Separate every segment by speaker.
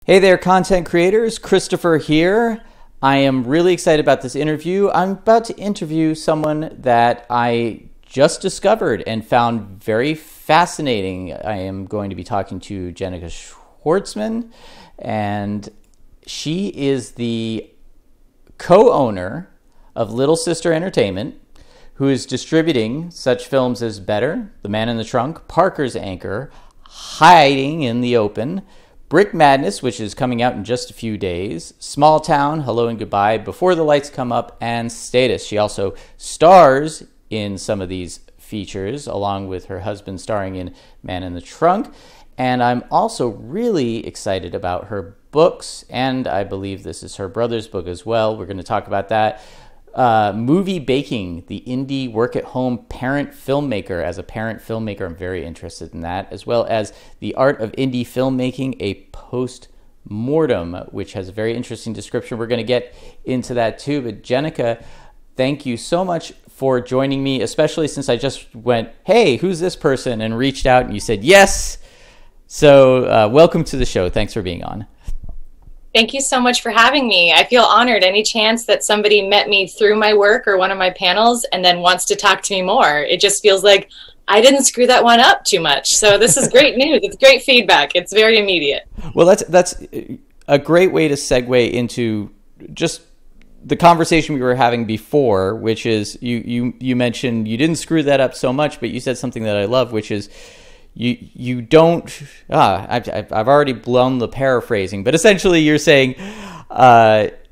Speaker 1: Hey there, content creators. Christopher here. I am really excited about this interview. I'm about to interview someone that I just discovered and found very fascinating. I am going to be talking to Jennica Schwartzman, and she is the co-owner of Little Sister Entertainment, who is distributing such films as Better, The Man in the Trunk, Parker's Anchor, Hiding in the Open, Brick Madness, which is coming out in just a few days, Small Town, Hello and Goodbye, Before the Lights Come Up, and Status. She also stars in some of these features, along with her husband starring in Man in the Trunk. And I'm also really excited about her books, and I believe this is her brother's book as well. We're going to talk about that. Movie Baking, the indie work-at-home parent filmmaker. As a parent filmmaker, I'm very interested in that, as well as The Art of Indie Filmmaking, a post-mortem, which has a very interesting description. We're going to get into that too. But Jennica, thank you so much for joining me, especially since I just went, hey, who's this person? And reached out and you said yes. So welcome to the show. Thanks for being on.
Speaker 2: Thank you so much for having me. I feel honored any chance that somebody met me through my work or one of my panels and then wants to talk to me more. It just feels like I didn't screw that one up too much. So this is great news. It's great feedback. It's very immediate.
Speaker 1: Well, that's a great way to segue into just the conversation we were having before, which is you mentioned you didn't screw that up so much, but you said something that I love, which is you don't, I've already blown the paraphrasing, but essentially you're saying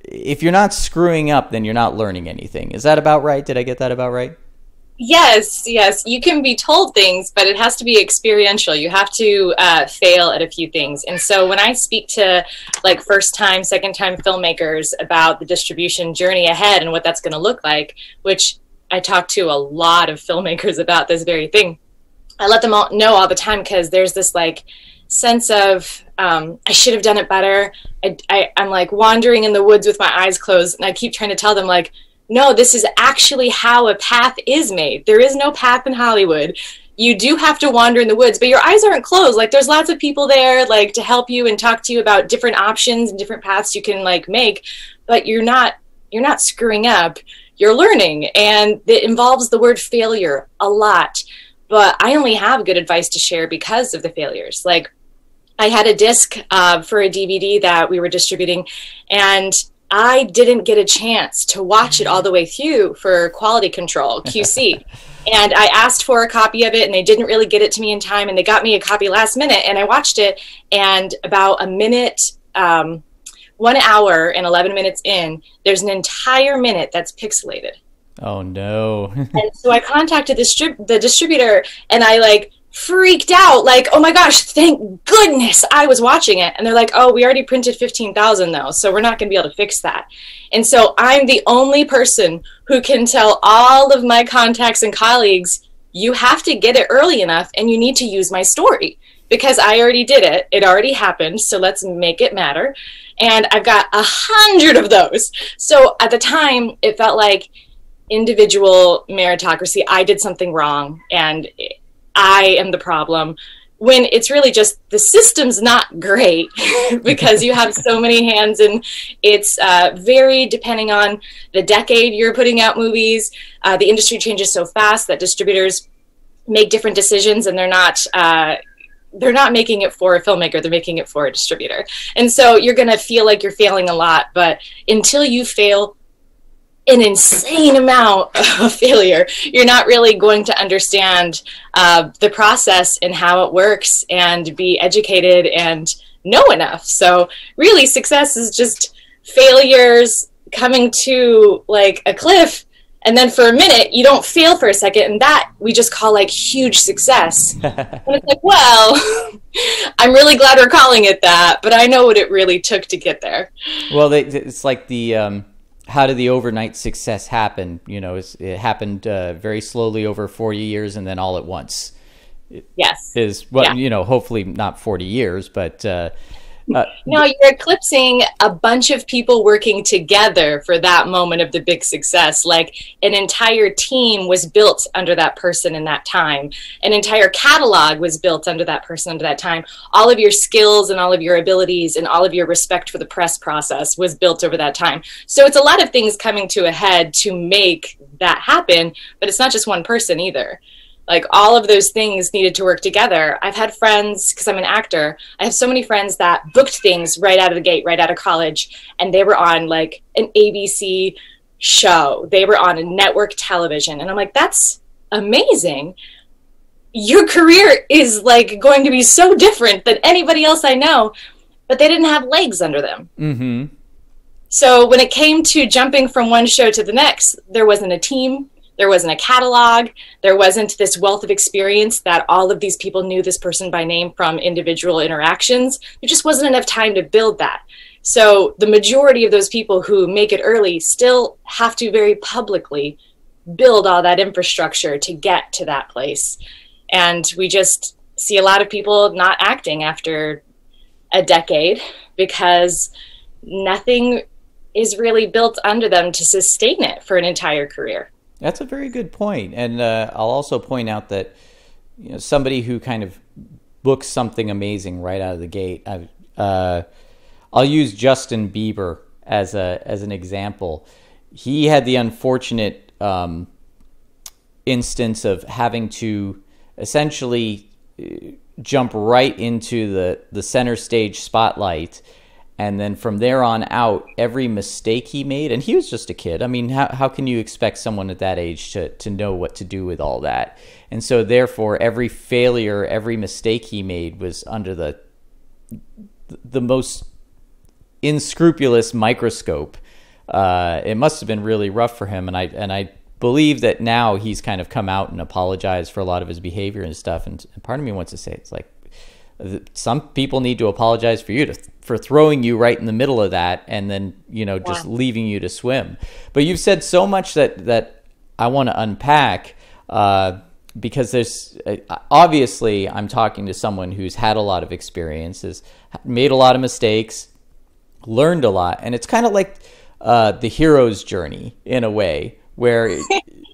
Speaker 1: if you're not screwing up, then you're not learning anything. Is that about right? Did I get that about right?
Speaker 2: Yes. You can be told things, but it has to be experiential. You have to fail at a few things. And so when I speak to like first-time, second-time filmmakers about the distribution journey ahead and what that's going to look like, which I talk to a lot of filmmakers about this very thing, I let them all know all the time, because there's this like sense of I should have done it better. I'm like wandering in the woods with my eyes closed, and I keep trying to tell them like, no, this is actually how a path is made. There is no path in Hollywood. You do have to wander in the woods, but your eyes aren't closed. Like there's lots of people there like to help you and talk to you about different options and different paths you can like make, but you're not screwing up. You're learning, and it involves the word failure a lot. But I only have good advice to share because of the failures. Like I had a disc for a DVD that we were distributing, and I didn't get a chance to watch it all the way through for quality control, QC. And I asked for a copy of it, and they didn't really get it to me in time, and they got me a copy last minute, and I watched it, and about a minute, 1 hour and 11 minutes in, there's an entire minute that's pixelated.
Speaker 1: Oh no.
Speaker 2: And so I contacted the distributor, and I like freaked out, like, oh my gosh, thank goodness I was watching it. And they're like, oh, we already printed 15,000 though, so we're not going to be able to fix that. And so I'm the only person who can tell all of my contacts and colleagues, you have to get it early enough, and you need to use my story, because I already did it. It already happened, so let's make it matter. And I've got 100 of those. So at the time, it felt like individual meritocracy. I did something wrong and I am the problem, when it's really just the system's not great because you have so many hands, and it's very depending on the decade you're putting out movies. The industry changes so fast that distributors make different decisions, and they're not making it for a filmmaker, they're making it for a distributor. And so you're going to feel like you're failing a lot, but until you fail an insane amount of failure, you're not really going to understand the process and how it works and be educated and know enough. So really, success is just failures coming to like a cliff, and then for a minute you don't fail for a second, and that we just call like huge success. And it's like, well, I'm really glad we're calling it that, but I know what it really took to get there.
Speaker 1: Well, it's like the how did the overnight success happen? You know, it happened very slowly over 40 years and then all at once.
Speaker 2: Yes.
Speaker 1: Is what, yeah. You know, hopefully not 40 years, but
Speaker 2: No, you're eclipsing a bunch of people working together for that moment of the big success. Like an entire team was built under that person in that time. An entire catalog was built under that person under that time. All of your skills and all of your abilities and all of your respect for the press process was built over that time. So it's a lot of things coming to a head to make that happen, but it's not just one person either. Like all of those things needed to work together. I've had friends, because I'm an actor, I have so many friends that booked things right out of the gate, right out of college, and they were on like an ABC show. They were on a network television. And I'm like, that's amazing. Your career is like going to be so different than anybody else I know, but they didn't have legs under them.
Speaker 1: Mm-hmm.
Speaker 2: So when it came to jumping from one show to the next, there wasn't a team. There wasn't a catalog. There wasn't this wealth of experience that all of these people knew this person by name from individual interactions. There just wasn't enough time to build that. So the majority of those people who make it early still have to very publicly build all that infrastructure to get to that place. And we just see a lot of people not acting after a decade because nothing is really built under them to sustain it for an entire career.
Speaker 1: That's a very good point. And I'll also point out that somebody who kind of books something amazing right out of the gate, I'll use Justin Bieber as an example. He had the unfortunate instance of having to essentially jump right into the center stage spotlight. And then from there on out, every mistake he made, and he was just a kid. I mean, how can you expect someone at that age to know what to do with all that? And so therefore, every failure, every mistake he made was under the most unscrupulous microscope. It must have been really rough for him. And I believe that now he's kind of come out and apologized for a lot of his behavior and stuff. And part of me wants to say, it's like, some people need to apologize for throwing you right in the middle of that and then, just leaving you to swim. But you've said so much that I want to unpack because there's obviously I'm talking to someone who's had a lot of experiences, made a lot of mistakes, learned a lot. And it's kind of like the hero's journey in a way where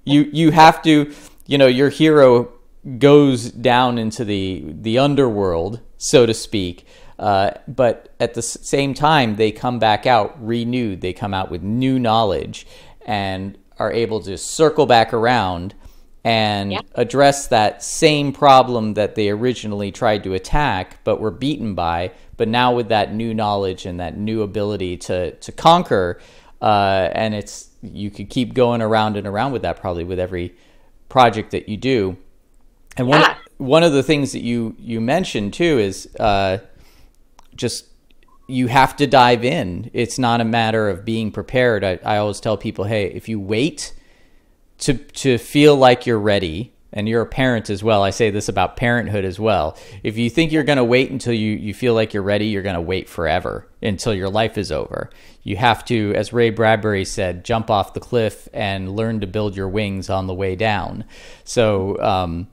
Speaker 1: you have to, your hero goes down into the underworld, so to speak. But at the same time, they come back out renewed. They come out with new knowledge and are able to circle back around and address that same problem that they originally tried to attack, but were beaten by. But now with that new knowledge and that new ability to conquer, and you could keep going around and around with that probably with every project that you do. And one of the things that you mentioned too is just you have to dive in. It's not a matter of being prepared. I always tell people, hey, if you wait to feel like you're ready, and you're a parent as well, I say this about parenthood as well. If you think you're going to wait until you feel like you're ready, you're going to wait forever until your life is over. You have to, as Ray Bradbury said, jump off the cliff and learn to build your wings on the way down. So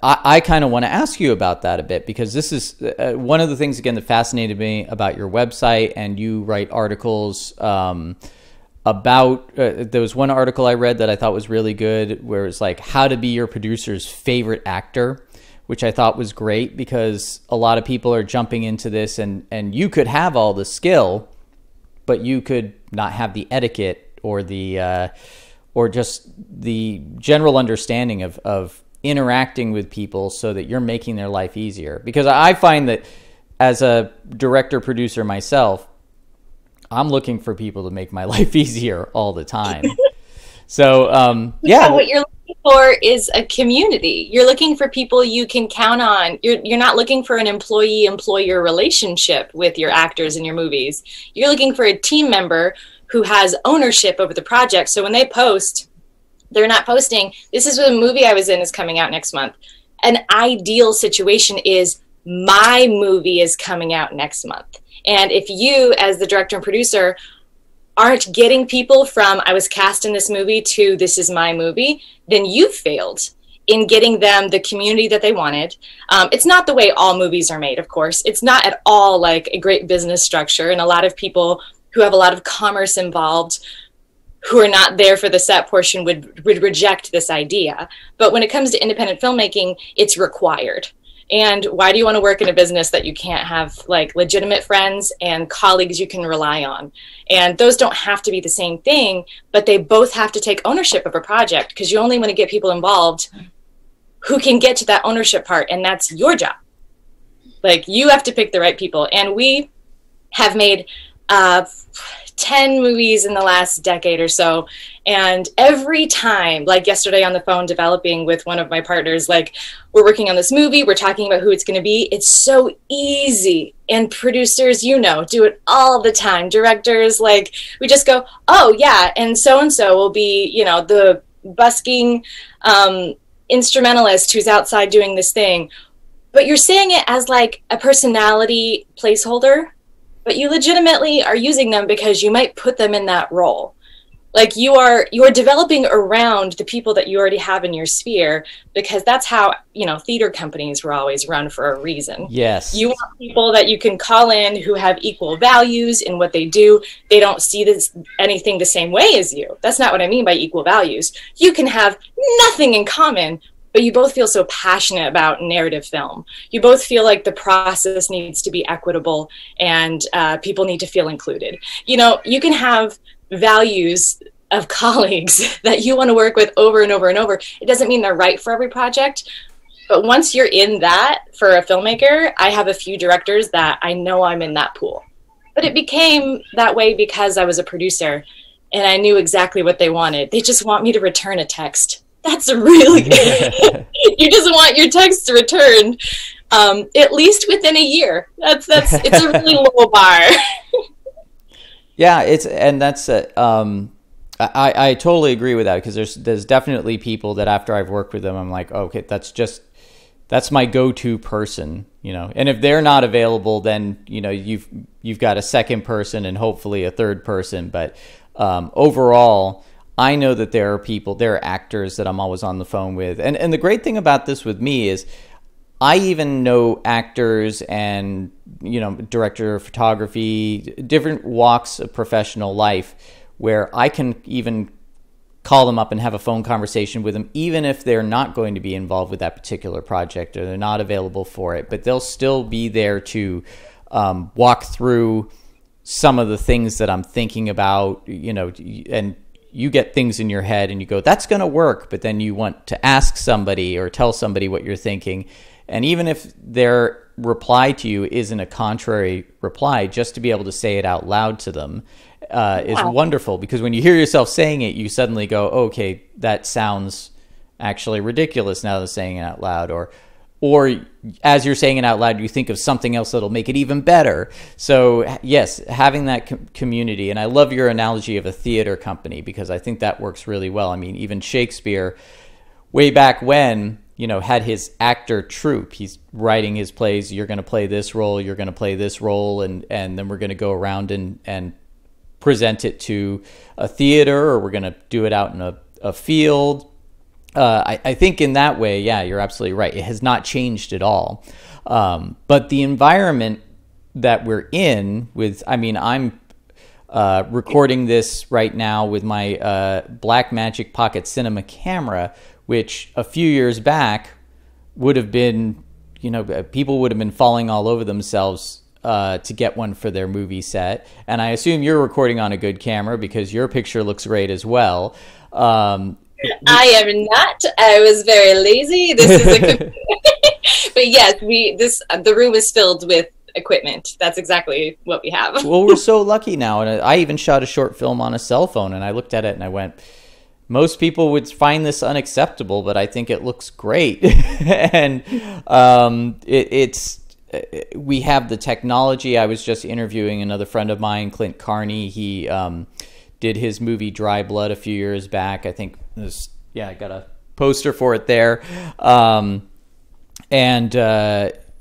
Speaker 1: I kind of want to ask you about that a bit, because this is one of the things, again, that fascinated me about your website, and you write articles about, there was one article I read that I thought was really good, where it's like how to be your producer's favorite actor, which I thought was great, because a lot of people are jumping into this, and you could have all the skill, but you could not have the etiquette or the or just the general understanding of interacting with people so that you're making their life easier. Because I find that as a director producer myself, I'm looking for people to make my life easier all the time. So what you're looking
Speaker 2: for is a community. You're looking for people you can count on. You're not looking for an employee-employer relationship with your actors in your movies. You're looking for a team member who has ownership over the project. So when they post, they're not posting, this is what a movie I was in is coming out next month. An ideal situation is my movie is coming out next month. And if you, as the director and producer, aren't getting people from I was cast in this movie to this is my movie, then you've failed. in getting them the community that they wanted. It's not the way all movies are made, of course. It's not at all like a great business structure, and a lot of people who have a lot of commerce involved who are not there for the set portion would reject this idea. But when it comes to independent filmmaking, it's required. And why do you want to work in a business that you can't have like legitimate friends and colleagues you can rely on? And those don't have to be the same thing, but they both have to take ownership of a project, because you only want to get people involved who can get to that ownership part, and that's your job. Like, you have to pick the right people. And we have made 10 movies in the last decade or so, and every time, like yesterday on the phone developing with one of my partners, like, we're working on this movie, we're talking about who it's going to be. It's so easy, and producers, you know, do it all the time. Directors, like, we just go, oh yeah, and so will be, you know, the busking instrumentalist who's outside doing this thing. But you're saying it as like a personality placeholder, but you legitimately are using them because you might put them in that role. Like, you are developing around the people that you already have in your sphere, because that's how, you know, theater companies were always run for a reason.
Speaker 1: Yes.
Speaker 2: You want people that you can call in who have equal values in what they do. They don't see anything the same way as you. That's not what I mean by equal values. You can have nothing in common, but you both feel so passionate about narrative film. You both feel like the process needs to be equitable, and people need to feel included. You know, you can have values of colleagues that you want to work with over and over and over. It doesn't mean they're right for every project, but once you're in that for a filmmaker, I have a few directors that I know I'm in that pool. But it became that way because I was a producer and I knew exactly what they wanted. They just want me to return a text. That's really good. You just want your text to return at least within a year. It's a really low bar.
Speaker 1: Yeah, I totally agree with that, because there's definitely people that after I've worked with them, I'm like, oh, okay, that's my go-to person, you know. And if they're not available, then, you know, you've got a second person and hopefully a third person. But overall, I know that there are actors that I'm always on the phone with. And the great thing about this with me is I even know actors and, you know, director of photography, different walks of professional life, where I can even call them up and have a phone conversation with them, even if they're not going to be involved with that particular project or they're not available for it, but they'll still be there to walk through some of the things that I'm thinking about, you know. And you get things in your head and you go, that's going to work, but then you want to ask somebody or tell somebody what you're thinking. And even if their reply to you isn't a contrary reply, just to be able to say it out loud to them is wonderful, because when you hear yourself saying it, you suddenly go, okay, that sounds actually ridiculous now that I'm saying it out loud. Or as you're saying it out loud, you think of something else that'll make it even better. So yes, having that community. And I love your analogy of a theater company, because I think that works really well. I mean, even Shakespeare, way back when, you know, had his actor troupe. He's writing his plays. You're going to play this role. You're going to play this role. And then we're going to go around and present it to a theater, or we're going to do it out in a field. I think in that way, yeah, you're absolutely right. It has not changed at all. But the environment that we're in with, I mean, I'm recording this right now with my Blackmagic Pocket Cinema camera, which a few years back would have been, you know, people would have been falling all over themselves to get one for their movie set. And I assume you're recording on a good camera, because your picture looks great as well.
Speaker 2: I am not. I was very lazy. This is but yes, the room is filled with equipment. That's exactly what we have.
Speaker 1: Well, we're so lucky now. And I even shot a short film on a cell phone, and I looked at it and I went, most people would find this unacceptable, but I think it looks great. And we have the technology. I was just interviewing another friend of mine, Clint Carney. He did his movie Dry Blood a few years back. I think I got a poster for it there. And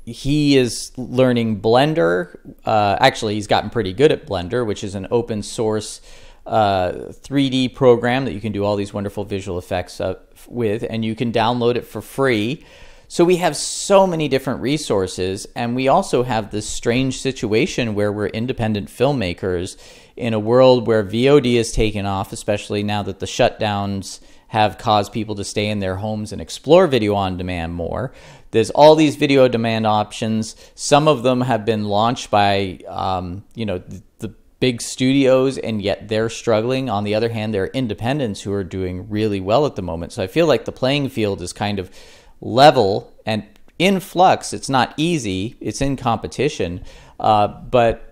Speaker 1: he is learning Blender. Actually, he's gotten pretty good at Blender, which is an open source 3D program that you can do all these wonderful visual effects with, and you can download it for free. So we have so many different resources, and we also have this strange situation where we're independent filmmakers in a world where VOD has taken off, especially now that the shutdowns have caused people to stay in their homes and explore video on demand more. There's all these video demand options. Some of them have been launched by, the big studios, and yet they're struggling. On the other hand, there are independents who are doing really well at the moment. So I feel like the playing field is kind of level and in flux. It's not easy. It's in competition. But,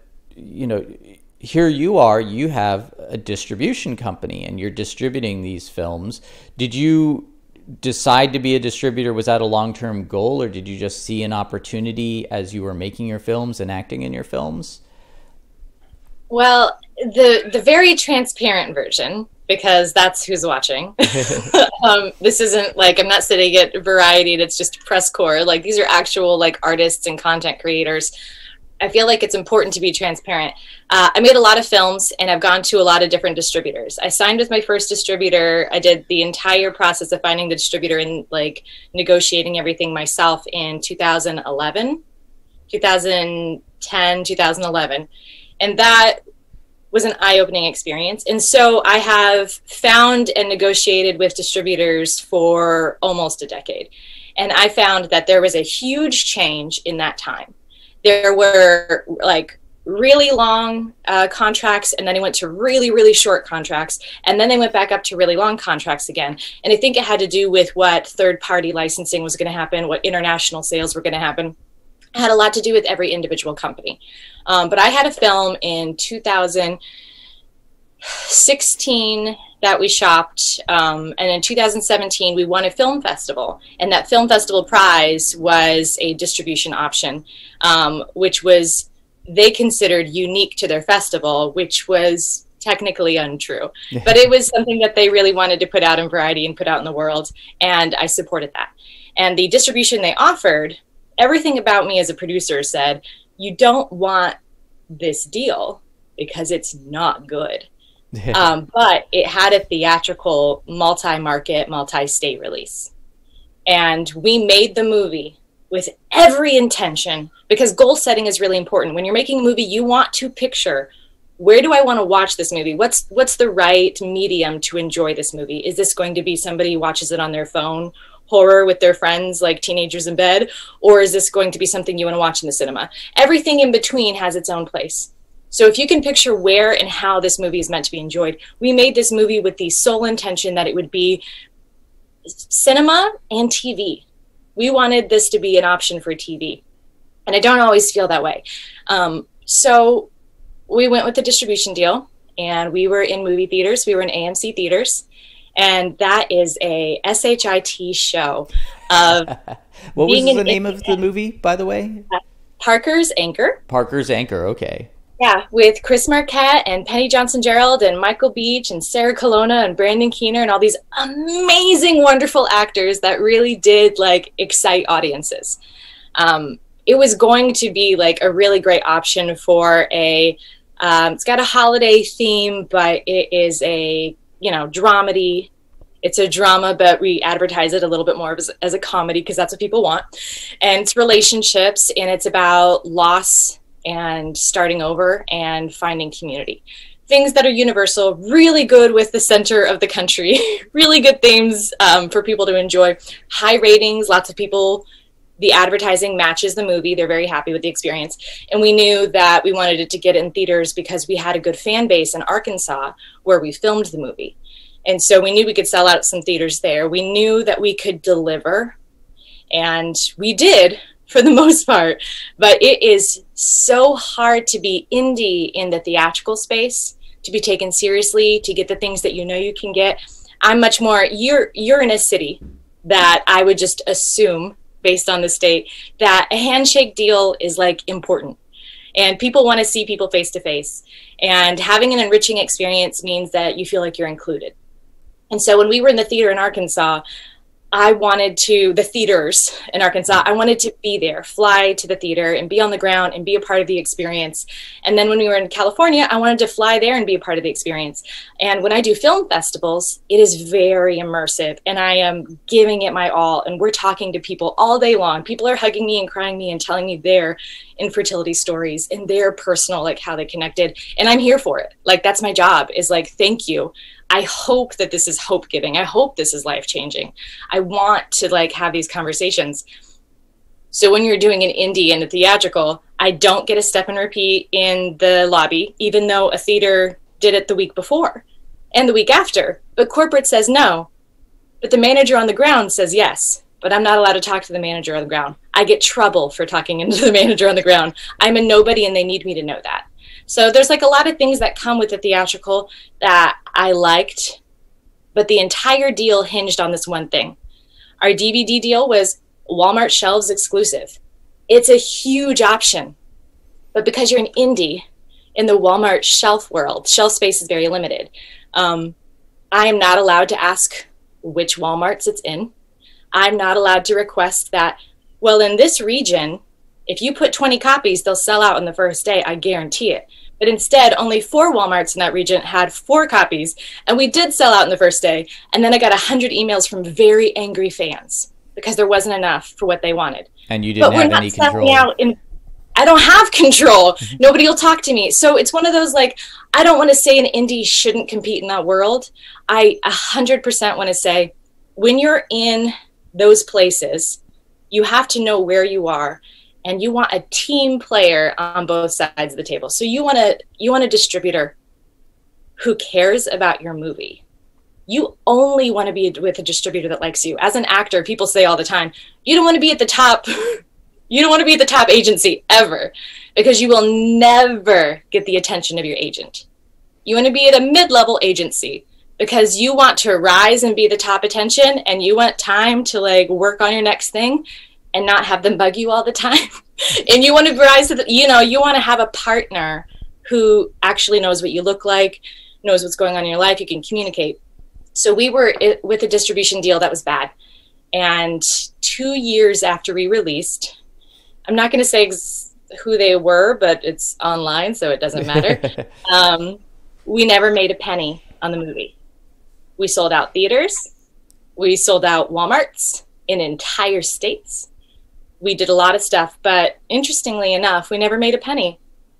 Speaker 1: here you have a distribution company and you're distributing these films. Did you decide to be a distributor? Was that a long-term goal, or did you just see an opportunity as you were making your films and acting in your films?
Speaker 2: Well, the very transparent version, because that's who's watching. This isn't like, I'm not sitting at Variety and it's just press corps. Like, these are actual like artists and content creators. I feel like it's important to be transparent. I made a lot of films and I've gone to a lot of different distributors. I signed with my first distributor. I did the entire process of finding the distributor and like negotiating everything myself in 2011, 2010, 2011. And that was an eye-opening experience. And so I have found and negotiated with distributors for almost a decade. And I found that there was a huge change in that time. There were like really long contracts, and then they went to really, really short contracts, and then they went back up to really long contracts again. And I think it had to do with what third-party licensing was going to happen, what international sales were going to happen. It had a lot to do with every individual company. But I had a film in 2016 that we shopped, and in 2017 we won a film festival, and that film festival prize was a distribution option, which was they considered unique to their festival, which was technically untrue. But it was something that they really wanted to put out in Variety and put out in the world, and I supported that. And the distribution they offered, everything about me as a producer said, you don't want this deal because it's not good. But it had a theatrical, multi-market, multi-state release. And we made the movie with every intention, because goal setting is really important. When you're making a movie, you want to picture, where do I want to watch this movie? What's the right medium to enjoy this movie? Is this going to be somebody who watches it on their phone, horror with their friends, like teenagers in bed? Or is this going to be something you want to watch in the cinema? Everything in between has its own place. So if you can picture where and how this movie is meant to be enjoyed, we made this movie with the sole intention that it would be cinema and TV. We wanted this to be an option for TV. And I don't always feel that way. So we went with the distribution deal, and we were in movie theaters. We were in AMC theaters. And that is a SHIT show of
Speaker 1: what was the name of the movie, by the way?
Speaker 2: Parker's Anchor.
Speaker 1: Parker's Anchor, okay.
Speaker 2: Yeah, with Chris Marquette and Penny Johnson-Gerald and Michael Beach and Sarah Colonna and Brandon Keener and all these amazing, wonderful actors that really did like excite audiences. It was going to be like a really great option for it's got a holiday theme, but it is a, dramedy. It's a drama, but we advertise it a little bit more as a comedy because that's what people want. And it's relationships, and it's about loss and starting over and finding community. Things that are universal, really good with the center of the country, really good themes for people to enjoy. High ratings, lots of people, the advertising matches the movie. They're very happy with the experience. And we knew that we wanted it to get in theaters because we had a good fan base in Arkansas where we filmed the movie. And so we knew we could sell out some theaters there. We knew that we could deliver, and we did for the most part. But it is so hard to be indie in the theatrical space, to be taken seriously, to get the things that you know you can get. I'm much more, you're in a city that I would just assume, based on the state, that a handshake deal is like important. And people want to see people face to face. And having an enriching experience means that you feel like you're included. And so when we were in the theater in Arkansas, I wanted to, the theaters in Arkansas, I wanted to be there, fly to the theater and be on the ground and be a part of the experience. And then when we were in California, I wanted to fly there and be a part of the experience. And when I do film festivals, it is very immersive and I am giving it my all. And we're talking to people all day long. People are hugging me and crying me and telling me their infertility stories and their personal, like how they connected. And I'm here for it. Like, that's my job, is like, thank you. I hope that this is hope giving. I hope this is life changing. I want to like have these conversations. So when you're doing an indie and a theatrical, I don't get a step and repeat in the lobby, even though a theater did it the week before and the week after. But corporate says no. But the manager on the ground says yes. But I'm not allowed to talk to the manager on the ground. I get trouble for talking into the manager on the ground. I'm a nobody and they need me to know that. So there's like a lot of things that come with the theatrical that I liked, but the entire deal hinged on this one thing. Our DVD deal was Walmart shelves exclusive. It's a huge option, but because you're an indie in the Walmart shelf world, shelf space is very limited. I am not allowed to ask which Walmarts it's in. I'm not allowed to request that, well, in this region, if you put 20 copies, they'll sell out on the first day. I guarantee it. But instead, only 4 Walmarts in that region had 4 copies, and we did sell out in the first day. And then I got 100 emails from very angry fans because there wasn't enough for what they wanted.
Speaker 1: And you didn't have any control.
Speaker 2: I don't have control. Nobody will talk to me. So it's one of those, like, I don't want to say an indie shouldn't compete in that world. I 100% want to say, when you're in those places, you have to know where you are. And you want a team player on both sides of the table. So you want a distributor who cares about your movie. You only want to be with a distributor that likes you. As an actor, people say all the time, you don't want to be at the top. You don't want to be at the top agency ever, because you will never get the attention of your agent. You want to be at a mid-level agency because you want to rise and be the top attention, and you want time to like work on your next thing and not have them bug you all the time. And you want to rise to the, you want to have a partner who actually knows what you look like, knows what's going on in your life, you can communicate. So we were with a distribution deal that was bad. And 2 years after we released, I'm not going to say who they were, but it's online, so it doesn't matter. We never made a penny on the movie. We sold out theaters. We sold out Walmarts in entire states. We did a lot of stuff, but interestingly enough, we never made a penny.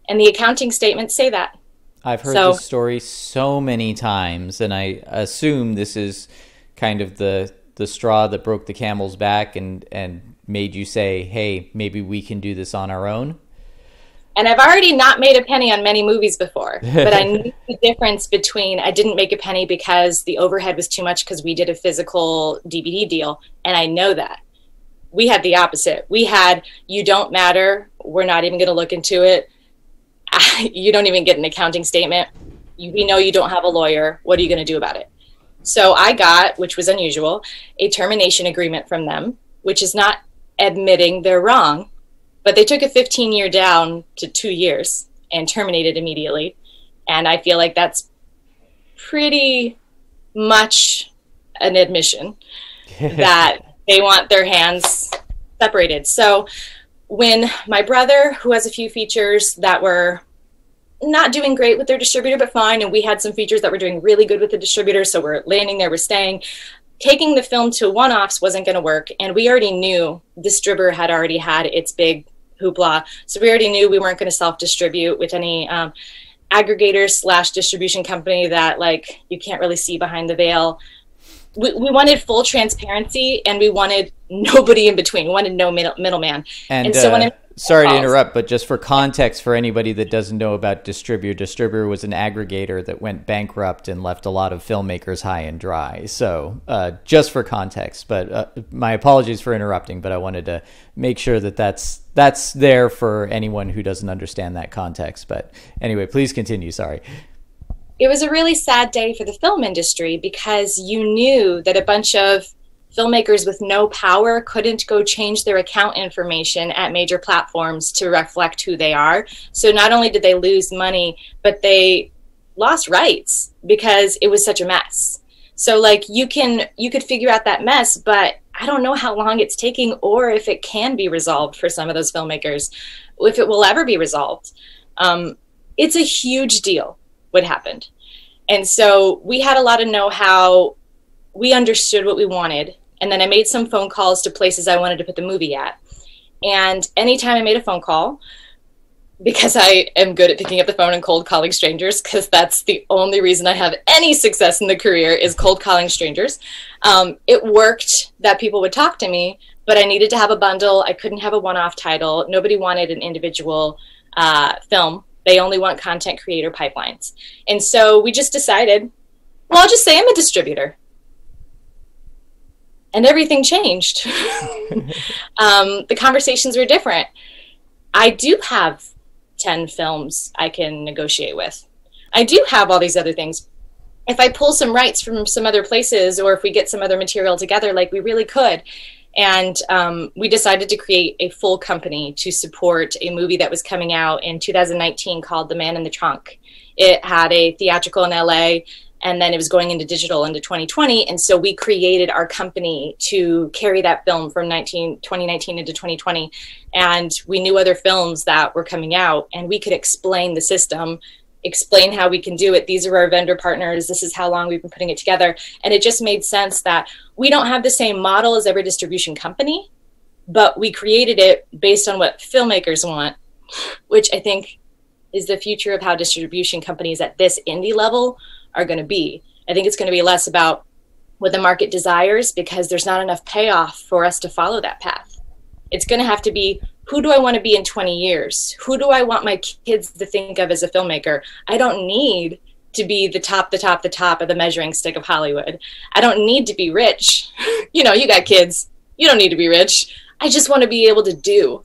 Speaker 2: And the accounting statements say that.
Speaker 1: I've heard this story so many times, and I assume this is kind of the straw that broke the camel's back and made you say, hey, maybe we can do this on our own.
Speaker 2: And I've already not made a penny on many movies before, but I knew the difference between I didn't make a penny because the overhead was too much because we did a physical DVD deal, and I know that. We had the opposite. We had, you don't matter. We're not even going to look into it. You don't even get an accounting statement. We know you don't have a lawyer. What are you going to do about it? So I got, which was unusual, a termination agreement from them, which is not admitting they're wrong, but they took a 15-year down to 2 years and terminated immediately. And I feel like that's pretty much an admission that they want their hands separated. So when my brother, who has a few features that were not doing great with their distributor, but fine, and we had some features that were doing really good with the distributor, so we're landing there, we're staying, taking the film to one-offs wasn't going to work. And we already knew Distributor had already had its big hoopla. So we already knew we weren't going to self-distribute with any aggregators / distribution company that like you can't really see behind the veil. We wanted full transparency, and we wanted nobody in between. We wanted no middleman.
Speaker 1: And so when sorry to interrupt, but just for context for anybody that doesn't know about Distributor was an aggregator that went bankrupt and left a lot of filmmakers high and dry. So just for context, but my apologies for interrupting, but I wanted to make sure that that's there for anyone who doesn't understand that context. But anyway, please continue. Sorry.
Speaker 2: It was a really sad day for the film industry because you knew that a bunch of filmmakers with no power couldn't go change their account information at major platforms to reflect who they are. So not only did they lose money, but they lost rights because it was such a mess. So like you could figure out that mess, but I don't know how long it's taking or if it can be resolved for some of those filmmakers, if it will ever be resolved. It's a huge deal what happened. And so we had a lot of know-how. We understood what we wanted. And then I made some phone calls to places I wanted to put the movie at. And anytime I made a phone call, because I am good at picking up the phone and cold calling strangers, because that's the only reason I have any success in the career is cold calling strangers. It worked that people would talk to me, but I needed to have a bundle. I couldn't have a one-off title. Nobody wanted an individual film. They only want content creator pipelines. And so we just decided, well, I'll just say I'm a distributor. And everything changed. The conversations were different. I do have 10 films I can negotiate with. I do have all these other things. If I pull some rights from some other places, or if we get some other material together, like we really could. And we decided to create a full company to support a movie that was coming out in 2019 called The Man in the Trunk. It had a theatrical in LA, and then it was going into digital into 2020. And so we created our company to carry that film from 2019 into 2020. And we knew other films that were coming out, and we could explain the system, explain how we can do it. These are our vendor partners. This is how long we've been putting it together. And it just made sense that we don't have the same model as every distribution company, but we created it based on what filmmakers want, which I think is the future of how distribution companies at this indie level are going to be. I think it's going to be less about what the market desires, because there's not enough payoff for us to follow that path. It's going to have to be, who do I want to be in 20 years? Who do I want my kids to think of as a filmmaker? I don't need to be the top of the measuring stick of Hollywood. I don't need to be rich. You know, you got kids. You don't need to be rich. I just want to be able to do.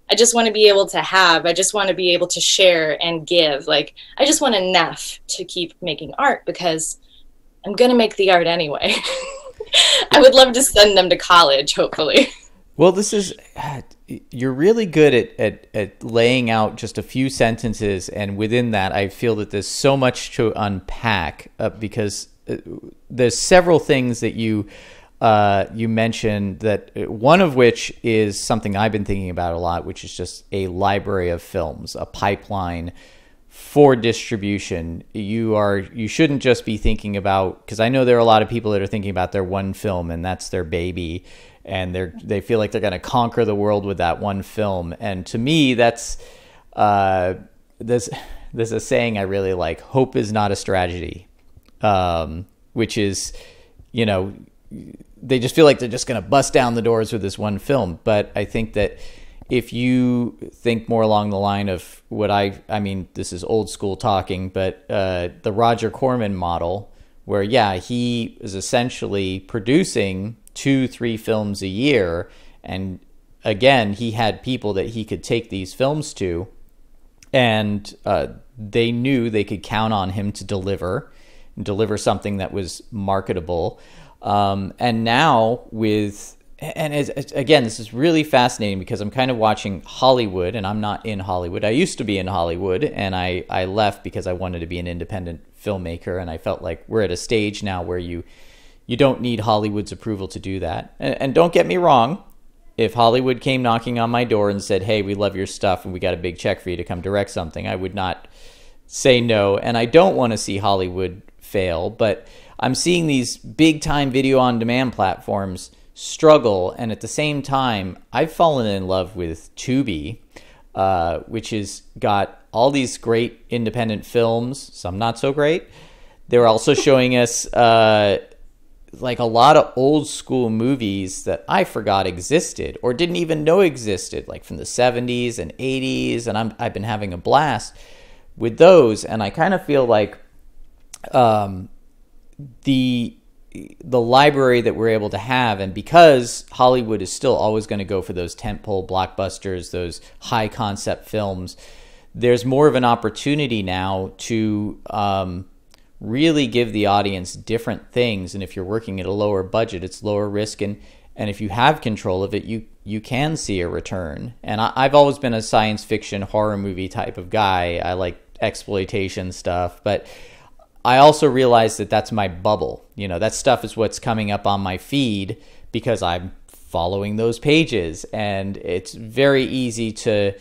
Speaker 2: I just want to be able to have. I just want to be able to share and give. Like, I just want enough to keep making art, because I'm going to make the art anyway. I would love to send them to college, hopefully.
Speaker 1: Well, you're really good at laying out just a few sentences, and within that, I feel that there's so much to unpack, because there's several things that you mentioned, that one of which is something I've been thinking about a lot, which is just a library of films, a pipeline for distribution. You shouldn't just be thinking about, because I know there are a lot of people that are thinking about their one film and that's their baby, and they feel like they're going to conquer the world with that one film. And to me, that's there's a saying I really like: hope is not a strategy, which is, you know, they just feel like they're just going to bust down the doors with this one film. But I think that if you think more along the line of what I mean, this is old school talking, but the Roger Corman model, where, yeah, he is essentially producing 2-3 films a year. And again, he had people that he could take these films to, and they knew they could count on him to deliver something that was marketable. And now again, this is really fascinating, because I'm kind of watching Hollywood, and I'm not in Hollywood. I used to be in Hollywood, and I left because I wanted to be an independent filmmaker, and I felt like we're at a stage now where you don't need Hollywood's approval to do that. And don't get me wrong, if Hollywood came knocking on my door and said, hey, we love your stuff and we got a big check for you to come direct something, I would not say no. And I don't want to see Hollywood fail, but I'm seeing these big-time video-on-demand platforms struggle, and at the same time, I've fallen in love with Tubi, which has got all these great independent films, some not so great. They're also showing us like a lot of old-school movies that I forgot existed or didn't even know existed, like from the 70s and 80s, and I've been having a blast with those. And I kind of feel like the library that we're able to have, and because Hollywood is still always going to go for those tentpole blockbusters, those high concept films, there's more of an opportunity now to really give the audience different things. And if you're working at a lower budget, it's lower risk, and if you have control of it, you can see a return. And I've always been a science fiction horror movie type of guy. I like exploitation stuff, but I also realize that that's my bubble. You know, that stuff is what's coming up on my feed because I'm following those pages, and it's very easy to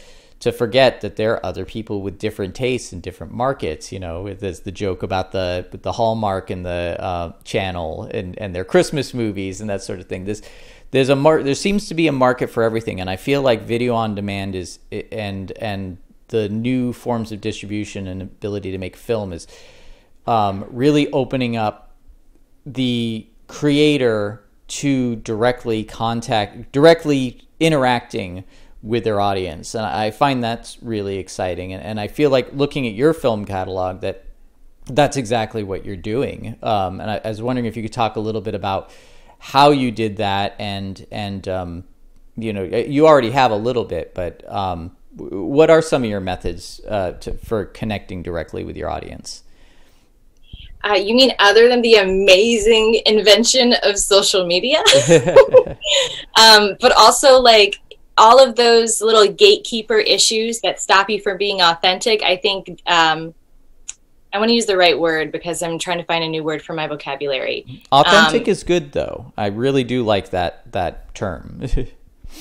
Speaker 1: forget that there are other people with different tastes in different markets. You know, there's the joke about the Hallmark and the channel and their Christmas movies and that sort of thing. There seems to be a market for everything, and I feel like video on demand is and the new forms of distribution and ability to make film is really opening up the creator to directly interacting with their audience. And I find that's really exciting. And I feel like looking at your film catalog, that's exactly what you're doing. And I was wondering if you could talk a little bit about how you did that. And you know, you already have a little bit, but what are some of your methods for connecting directly with your audience?
Speaker 2: You mean other than the amazing invention of social media? But also like all of those little gatekeeper issues that stop you from being authentic. I think I want to use the right word because I'm trying to find a new word for my vocabulary.
Speaker 1: Authentic is good, though. I really do like that term.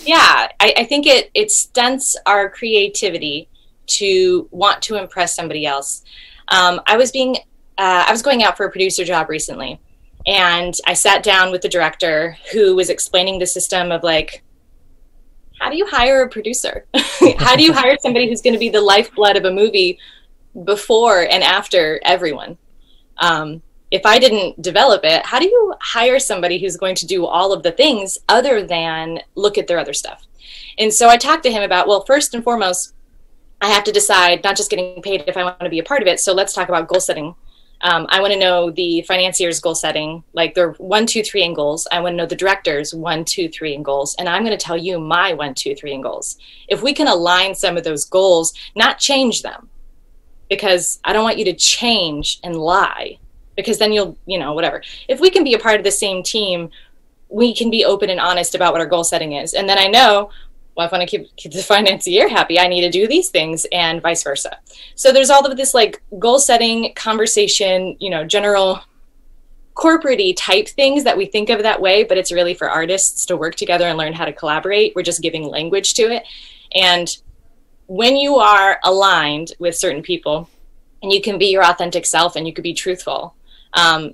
Speaker 2: Yeah, I think it stunts our creativity to want to impress somebody else. I was going out for a producer job recently, and I sat down with the director who was explaining the system of like, how do you hire a producer? How do you hire somebody who's going to be the lifeblood of a movie before and after everyone? If I didn't develop it, how do you hire somebody who's going to do all of the things other than look at their other stuff? And so I talked to him about, well, first and foremost, I have to decide, not just getting paid, if I want to be a part of it. So let's talk about goal setting. I want to know the financier's goal setting, like their 1, 2, 3 in goals. I want to know the director's 1, 2, 3 in goals. And I'm going to tell you my 1, 2, 3 in goals. If we can align some of those goals, not change them, because I don't want you to change and lie, because then you'll, whatever. If we can be a part of the same team, we can be open and honest about what our goal setting is. And then I know, well, if I want to keep the financier happy, I need to do these things, and vice versa. So there's all of this like goal setting conversation, general corporate-y type things that we think of that way, but it's really for artists to work together and learn how to collaborate. We're just giving language to it. And when you are aligned with certain people and you can be your authentic self and you can be truthful,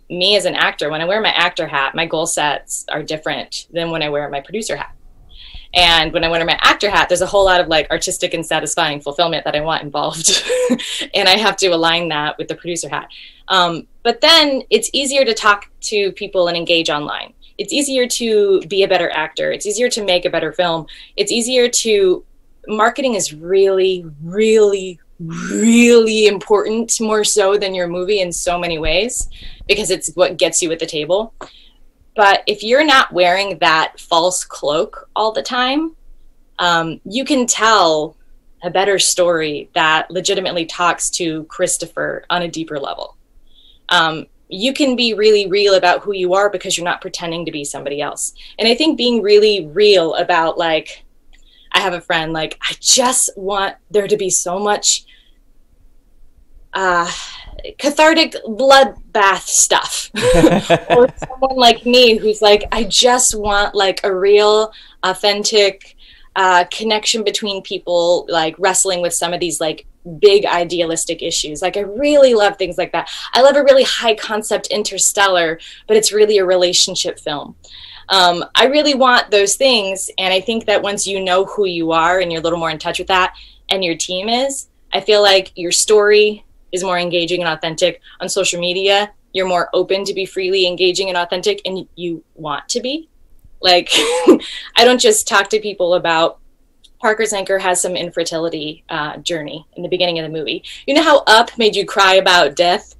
Speaker 2: me as an actor, when I wear my actor hat, my goal sets are different than when I wear my producer hat. And when I wear my actor hat, there's a whole lot of like artistic and satisfying fulfillment that I want involved. And I have to align that with the producer hat. But then it's easier to talk to people and engage online. It's easier to be a better actor. It's easier to make a better film. It's easier to, marketing is really, really, really important, more so than your movie in so many ways, because it's what gets you at the table. But if you're not wearing that false cloak all the time, you can tell a better story that legitimately talks to Christopher on a deeper level. You can be really real about who you are because you're not pretending to be somebody else. And I think being really real about, like, I have a friend, like, I just want there to be so much cathartic bloodbath stuff. Or someone like me who's like, I just want like a real authentic connection between people, like wrestling with some of these like big idealistic issues. Like I really love things like that. I love a really high concept Interstellar, but it's really a relationship film. I really want those things. And I think that once you know who you are and you're a little more in touch with that, and your team is, I feel like your story is more engaging and authentic. On social media, you're more open to be freely engaging and authentic, and you want to be. Like, I don't just talk to people about Parker's Anchor has some infertility journey in the beginning of the movie. You know how Up made you cry about death?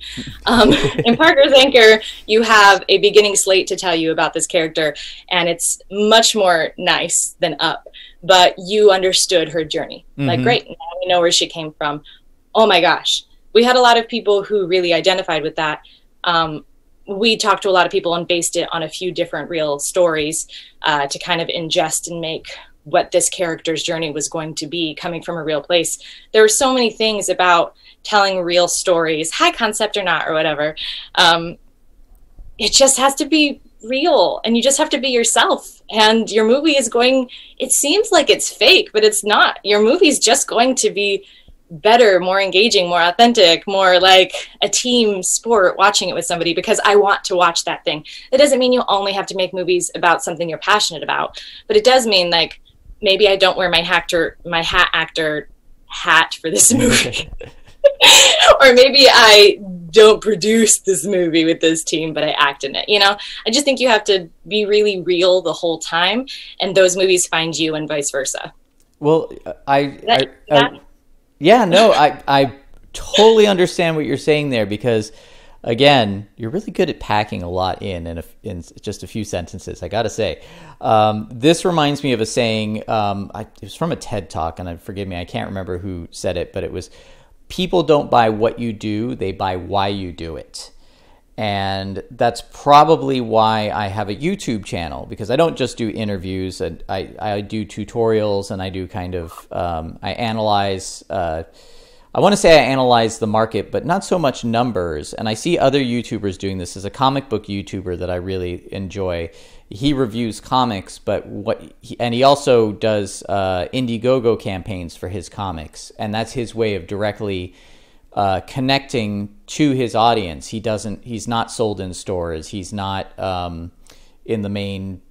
Speaker 2: In Parker's Anchor, you have a beginning slate to tell you about this character, and it's much more nice than Up. But you understood her journey. Mm-hmm. Like, great, now we know where she came from. Oh my gosh. We had a lot of people who really identified with that. We talked to a lot of people and based it on a few different real stories to kind of ingest and make what this character's journey was going to be, coming from a real place. There were so many things about telling real stories, high concept or not, or whatever. It just has to be real, and you just have to be yourself. And your movie is going, it seems like it's fake, but it's not. Your movie's just going to be better, more engaging, more authentic, more like a team sport watching it with somebody, because I want to watch that thing. It doesn't mean you only have to make movies about something you're passionate about, but it does mean like maybe I don't wear my hat actor hat for this movie. Or maybe I don't produce this movie with this team, but I act in it. You know, I just think you have to be really real the whole time, and those movies find you, and vice versa.
Speaker 1: Well, yeah, no, I totally understand what you're saying there, because again, you're really good at packing a lot in just a few sentences, I gotta say. This reminds me of a saying, it was from a TED Talk, and forgive me, I can't remember who said it, but it was, people don't buy what you do, they buy why you do it. And that's probably why I have a YouTube channel, because I don't just do interviews. I do tutorials, and I do kind of, I analyze, I want to say I analyze the market, but not so much numbers. And I see other YouTubers doing this. As a comic book YouTuber that I really enjoy, he reviews comics, but he also does Indiegogo campaigns for his comics. And that's his way of directly connecting to his audience. He's not sold in stores. He's not in the main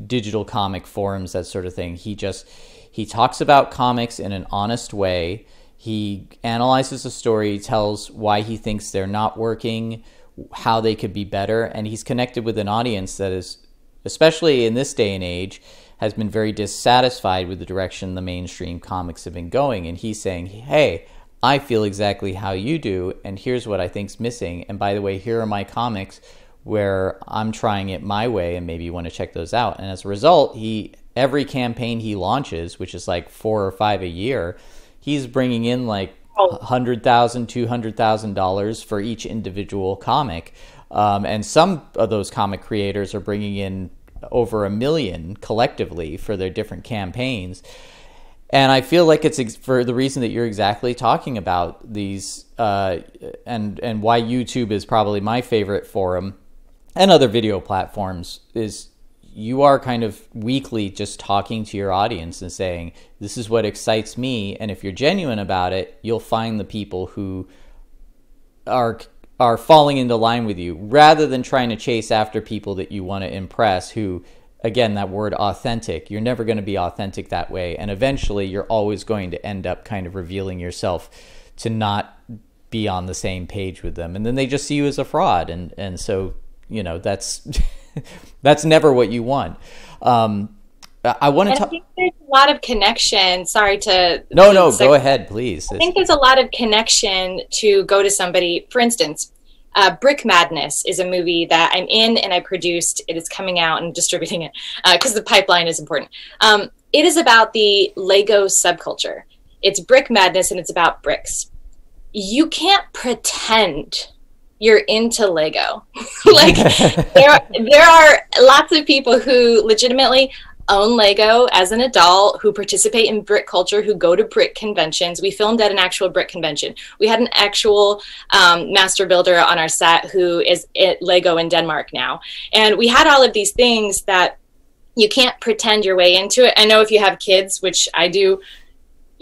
Speaker 1: digital comic forums, that sort of thing. He talks about comics in an honest way. He analyzes a story, tells why he thinks they're not working, how they could be better, and he's connected with an audience that is, especially in this day and age, has been very dissatisfied with the direction the mainstream comics have been going. And he's saying, hey, I feel exactly how you do, and here's what I think's missing. And by the way, here are my comics where I'm trying it my way, and maybe you want to check those out. And as a result, every campaign he launches, which is like 4 or 5 a year, he's bringing in like $100,000, $200,000 for each individual comic. And some of those comic creators are bringing in over $1 million collectively for their different campaigns. And I feel like it's for the reason that you're exactly talking about, these and why YouTube is probably my favorite forum, and other video platforms, is you are kind of weekly just talking to your audience and saying, this is what excites me. And if you're genuine about it, you'll find the people who are falling into line with you, rather than trying to chase after people that you want to impress, who, again, that word authentic, you're never going to be authentic that way. And eventually you're always going to end up kind of revealing yourself to not be on the same page with them. And then they just see you as a fraud. And so, you know, that's, that's never what you want. I want to talk. I think
Speaker 2: there's a lot of connection. Sorry to.
Speaker 1: No, go ahead, please.
Speaker 2: I think there's a lot of connection to go to somebody. For instance, Brick Madness is a movie that I'm in and I produced. It is coming out and distributing it because the pipeline is important. It is about the Lego subculture. It's Brick Madness and it's about bricks. You can't pretend you're into Lego. Like there are lots of people who legitimately own Lego as an adult, who participate in brick culture, who go to brick conventions. We filmed at an actual brick convention. We had an actual master builder on our set who is at Lego in Denmark now. And we had all of these things that you can't pretend your way into it. I know if you have kids, which I do,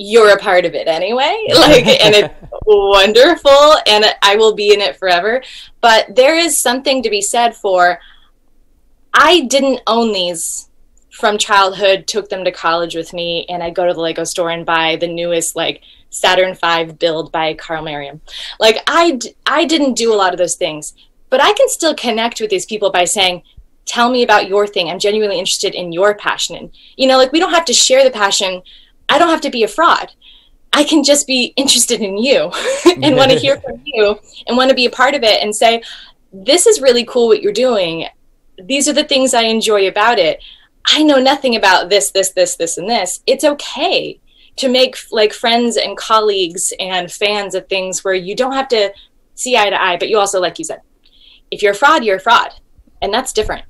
Speaker 2: you're a part of it anyway. Like, and it's wonderful, and I will be in it forever. But there is something to be said for, I didn't own these from childhood, took them to college with me, and I go to the Lego store and buy the newest like Saturn V build by Carl Merriam. Like I didn't do a lot of those things, but I can still connect with these people by saying, tell me about your thing. I'm genuinely interested in your passion. And, you know, like we don't have to share the passion. I don't have to be a fraud. I can just be interested in you and want to hear from you and want to be a part of it and say, this is really cool what you're doing. These are the things I enjoy about it. I know nothing about this, and this. It's okay to make like friends and colleagues and fans of things where you don't have to see eye to eye, but you also, like you said, if you're a fraud, you're a fraud. And that's different.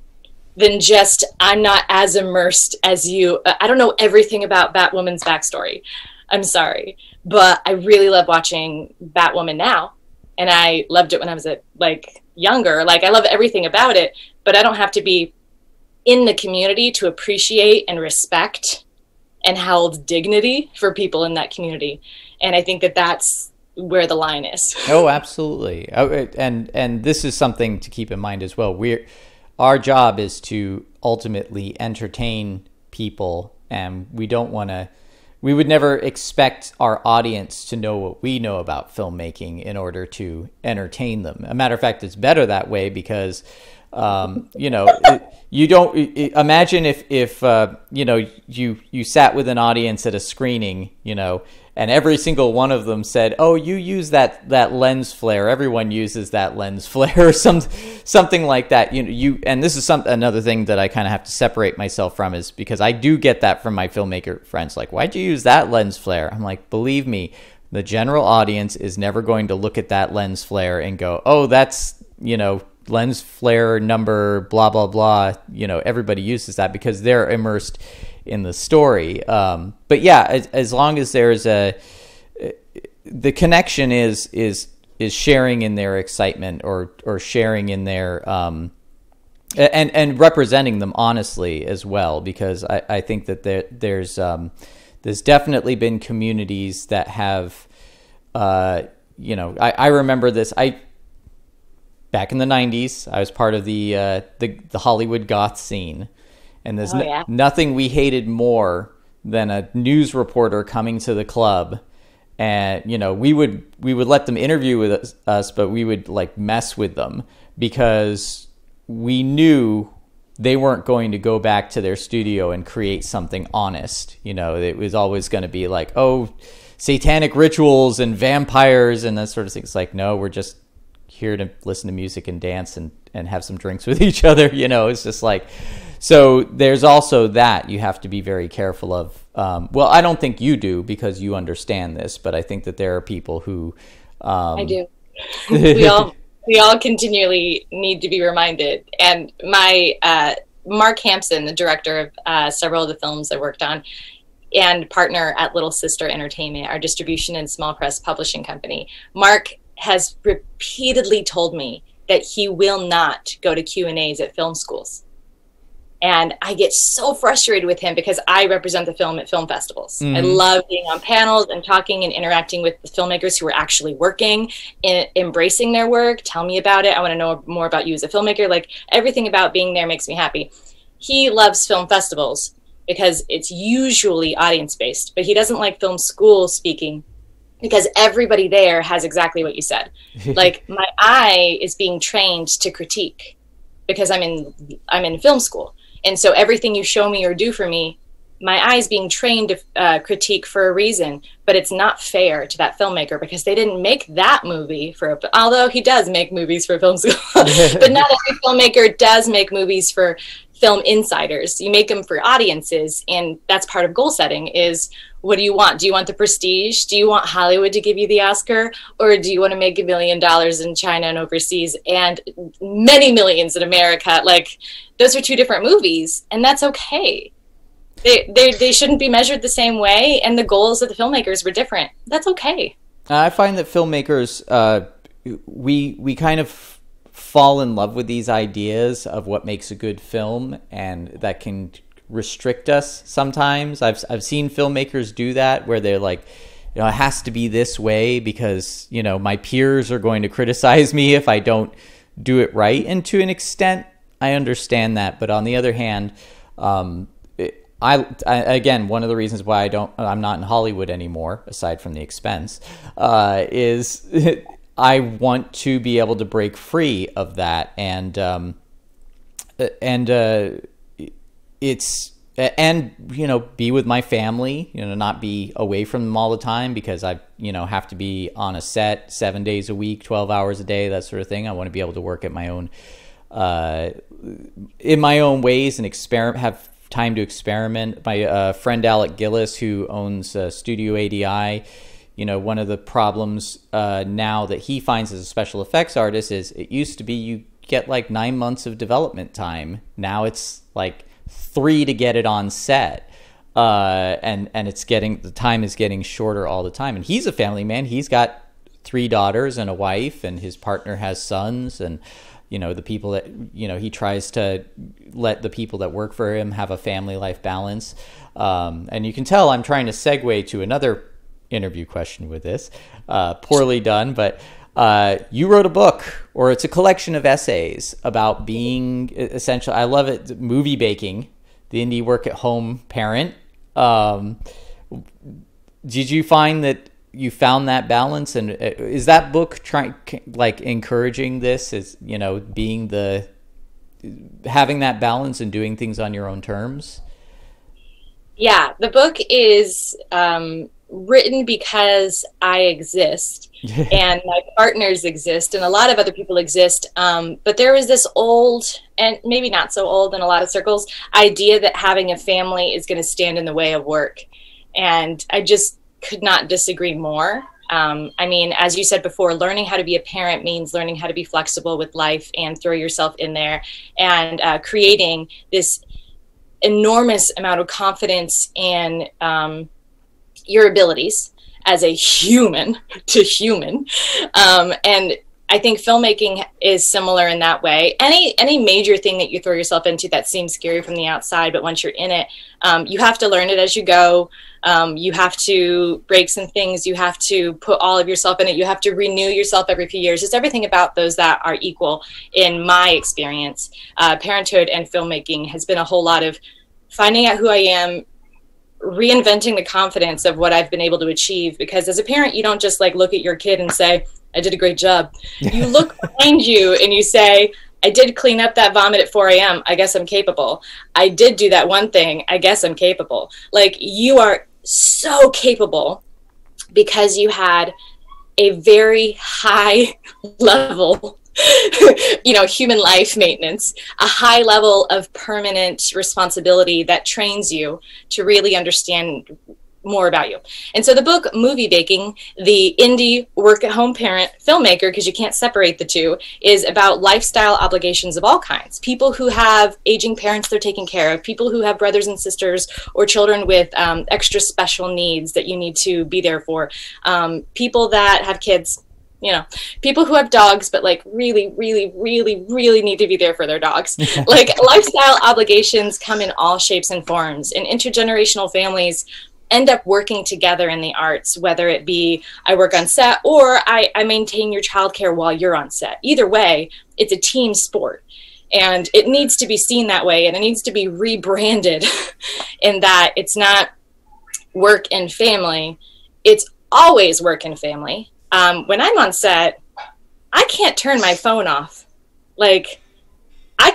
Speaker 2: than just, I'm not as immersed as you. I don't know everything about Batwoman's backstory. I'm sorry. But I really love watching Batwoman now. And I loved it when I was younger. Like, I love everything about it, but I don't have to be in the community to appreciate and respect and hold dignity for people in that community. And I think that that's where the line is.
Speaker 1: Oh, absolutely. And this is something to keep in mind as well. Our job is to ultimately entertain people, and we would never expect our audience to know what we know about filmmaking in order to entertain them. A matter of fact, it's better that way because, you don't imagine if you sat with an audience at a screening, and every single one of them said, "Oh, you use that lens flare. Everyone uses that lens flare," or something like that. And this is another thing that I kind of have to separate myself from, is because I do get that from my filmmaker friends. Like, why'd you use that lens flare? I'm like, believe me, the general audience is never going to look at that lens flare and go, "Oh, that's lens flare number blah blah blah." Everybody uses that because they're immersed in the story. But yeah, as long as there's the connection is sharing in their excitement or sharing in their and representing them honestly as well, because I think that there's definitely been communities that have I remember this. Back in the 90s, I was part of the Hollywood goth scene. And there's nothing we hated more than a news reporter coming to the club. And, we would let them interview with us, but we would mess with them because we knew they weren't going to go back to their studio and create something honest. It was always going to be like, oh, satanic rituals and vampires and that sort of thing. It's like, no, we're just here to listen to music and dance and have some drinks with each other. It's just like, so there's also that you have to be very careful of. Well, I don't think you do because you understand this, but I think that there are people who
Speaker 2: I do. we all continually need to be reminded. And my Mark Hampson, the director of several of the films I worked on, and partner at Little Sister Entertainment, our distribution and small press publishing company, Mark has repeatedly told me that he will not go to Q&As at film schools. And I get so frustrated with him because I represent the film at film festivals. Mm-hmm. I love being on panels and talking and interacting with the filmmakers who are actually working and embracing their work. Tell me about it. I want to know more about you as a filmmaker. Everything about being there makes me happy. He loves film festivals because it's usually audience-based, but he doesn't like film school speaking because everybody there has exactly what you said. My eye is being trained to critique because I'm in film school. And so everything you show me or do for me, my eye is being trained to critique for a reason, but it's not fair to that filmmaker because they didn't make that movie although he does make movies for film school, but not every filmmaker does make movies for film insiders. You make them for audiences, and that's part of goal setting is, what do you want? Do you want the prestige? Do you want Hollywood to give you the Oscar? Or do you want to make $1 million in China and overseas and many millions in America? Those are two different movies, and that's okay. They shouldn't be measured the same way, and the goals of the filmmakers were different. That's okay.
Speaker 1: I find that filmmakers, we kind of fall in love with these ideas of what makes a good film, and that can restrict us sometimes. I've seen filmmakers do that where they're like, it has to be this way because my peers are going to criticize me if I don't do it right. And to an extent, I understand that, but on the other hand, I again, one of the reasons why I'm not in Hollywood anymore, aside from the expense, is I want to be able to break free of that be with my family, not be away from them all the time because I have to be on a set 7 days a week, 12 hours a day, that sort of thing. I want to be able to work at my own, in my own ways and have time to experiment. My friend Alec Gillis, who owns Studio ADI, one of the problems now that he finds as a special effects artist is it used to be get like 9 months of development time. Now it's like 3 to get it on set. And the time is getting shorter all the time. And he's a family man. He's got 3 daughters and a wife, and his partner has sons, and the people that, he tries to let the people that work for him have a family life balance. And you can tell I'm trying to segue to another interview question with this. Poorly done, but you wrote a book, or it's a collection of essays about being essentially, I love it, movie baking, the indie work at home parent. Did you find that you found that balance, and is that book encouraging this, is having that balance and doing things on your own terms?
Speaker 2: Yeah, the book is written because I exist and my partners exist and a lot of other people exist, but there was this old, and maybe not so old in a lot of circles, idea that having a family is going to stand in the way of work, and I just could not disagree more. I mean, as you said before, learning how to be a parent means learning how to be flexible with life and throw yourself in there, and creating this enormous amount of confidence in your abilities as a human to human. And I think filmmaking is similar in that way. Any major thing that you throw yourself into that seems scary from the outside, but once you're in it, you have to learn it as you go. You have to break some things. You have to put all of yourself in it. You have to renew yourself every few years. It's everything about those that are equal in my experience. Parenthood and filmmaking has been a whole lot of finding out who I am, reinventing the confidence of what I've been able to achieve. Because as a parent, you don't just look at your kid and say, I did a great job. You look behind you and you say, I did clean up that vomit at 4 a.m. I guess I'm capable. I did do that one thing. I guess I'm capable. You are so capable because you had a very high level human life maintenance, a high level of permanent responsibility that trains you to really understand more about you. And so the book Movie Baking, the indie work-at-home parent filmmaker, because you can't separate the two, is about lifestyle obligations of all kinds. People who have aging parents they're taking care of, people who have brothers and sisters or children with extra special needs that you need to be there for, people that have kids, people who have dogs but really, really, really, really need to be there for their dogs. Lifestyle obligations come in all shapes and forms, and intergenerational families end up working together in the arts, whether it be I work on set or I maintain your childcare while you're on set. Either way, it's a team sport, and it needs to be seen that way, and it needs to be rebranded in that it's not work and family, it's always work and family. When I'm on set, I can't turn my phone off. I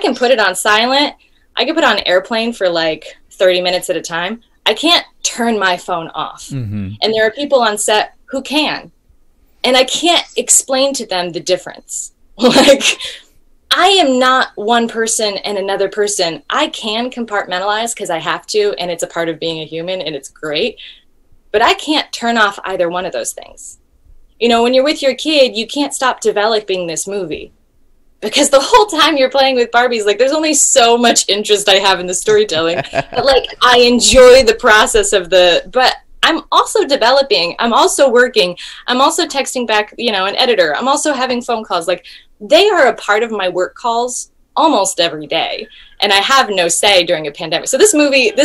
Speaker 2: can put it on silent, I can put it on airplane for 30 minutes at a time. I can't turn my phone off. Mm-hmm. And there are people on set who can. And I can't explain to them the difference. I am not one person and another person. I can compartmentalize because I have to, and it's a part of being a human, and it's great. But I can't turn off either one of those things. When you're with your kid, you can't stop developing this movie. Because the whole time you're playing with Barbies, there's only so much interest I have in the storytelling. But I enjoy the process of but I'm also developing, I'm also working, I'm also texting back, an editor. I'm also having phone calls. They are a part of my work calls almost every day. And I have no say during a pandemic. So this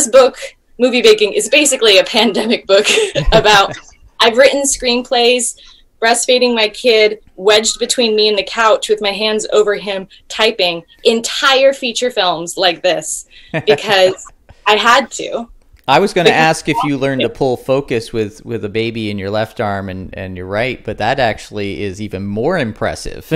Speaker 2: book, Movie Baking, is basically a pandemic book about, I've written screenplays, breastfeeding my kid, wedged between me and the couch with my hands over him, typing entire feature films like this because I had to.
Speaker 1: I was going to ask if you learned to pull focus with a baby in your left arm and your right, but that actually is even more impressive.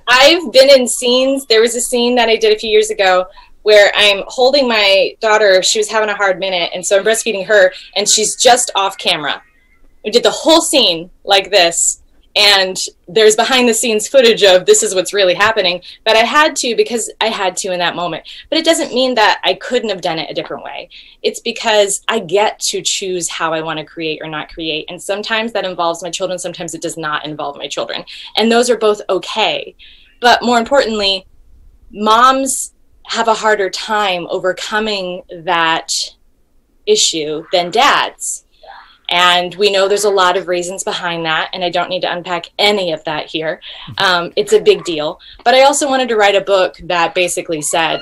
Speaker 2: I've been in scenes. There was a scene that I did a few years ago where I'm holding my daughter. She was having a hard minute, and so I'm breastfeeding her, and she's just off camera. We did the whole scene like this, and there's behind the scenes footage of this is what's really happening, but I had to because I had to in that moment. But it doesn't mean that I couldn't have done it a different way. It's because I get to choose how I want to create or not create, and sometimes that involves my children, sometimes it does not involve my children, and those are both okay. But more importantly, moms have a harder time overcoming that issue than dads. And we know there's a lot of reasons behind that, and I don't need to unpack any of that here. It's a big deal. But I also wanted to write a book that basically said,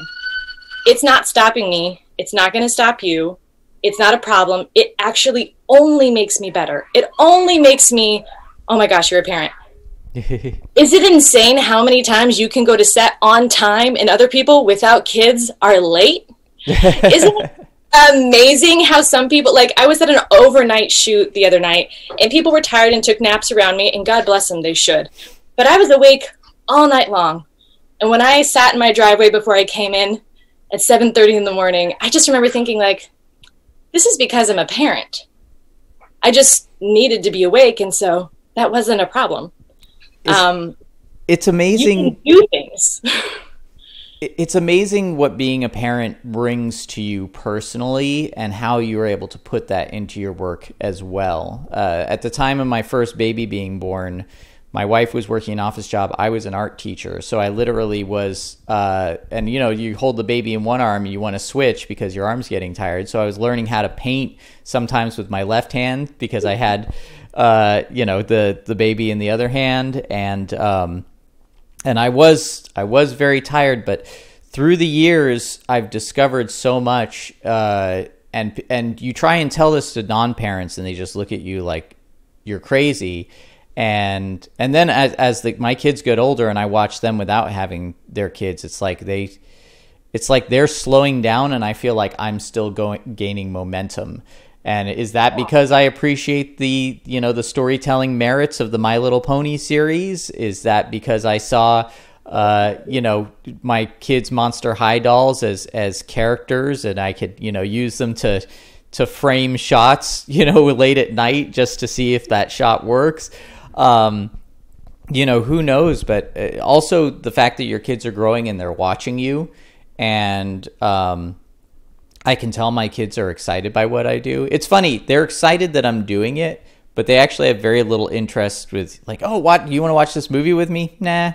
Speaker 2: it's not stopping me. It's not going to stop you. It's not a problem. It actually only makes me better. It only makes me, oh my gosh, you're a parent. Is it insane how many times you can go to set on time and other people without kids are late? Isn't it amazing how some people, like I was at an overnight shoot the other night and people were tired and took naps around me, and God bless them, they should. But I was awake all night long. And when I sat in my driveway before I came in at 7:30 in the morning, I just remember thinking like, this is because I'm a parent. I just needed to be awake, and so that wasn't a problem.
Speaker 1: It's amazing.
Speaker 2: You can do things.
Speaker 1: It's amazing what being a parent brings to you personally and how you were able to put that into your work as well. At the time of my first baby being born, my wife was working an office job. I was an art teacher. So I literally was, and you know, you hold the baby in one arm, you want to switch because your arm's getting tired. So I was learning how to paint sometimes with my left hand because I had, you know, the baby in the other hand. And I was very tired, but through the years, I've discovered so much. And you try and tell this to non-parents, and they just look at you like you're crazy. And then as my kids get older, and I watch them without having their kids, it's like they're slowing down, and I feel like I'm still gaining momentum. And is that because I appreciate the storytelling merits of the My Little Pony series? Is that because I saw, my kids' Monster High dolls as characters, and I could, use them to frame shots, late at night just to see if that shot works? Who knows? But also the fact that your kids are growing and they're watching you, and I can tell my kids are excited by what I do. It's funny. They're excited that I'm doing it, but they actually have very little interest with like, oh, what? You want to watch this movie with me? Nah,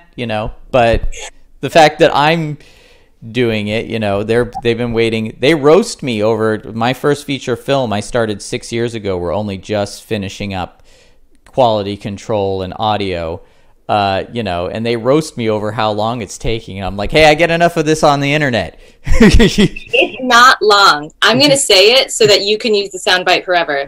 Speaker 1: But the fact that I'm doing it, they've been waiting. They roast me over my first feature film I started 6 years ago. We're only just finishing up quality control and audio. And they roast me over how long it's taking. And I'm like, hey, I get enough of this on the internet.
Speaker 2: It's not long. I'm going to say it so that you can use the soundbite forever.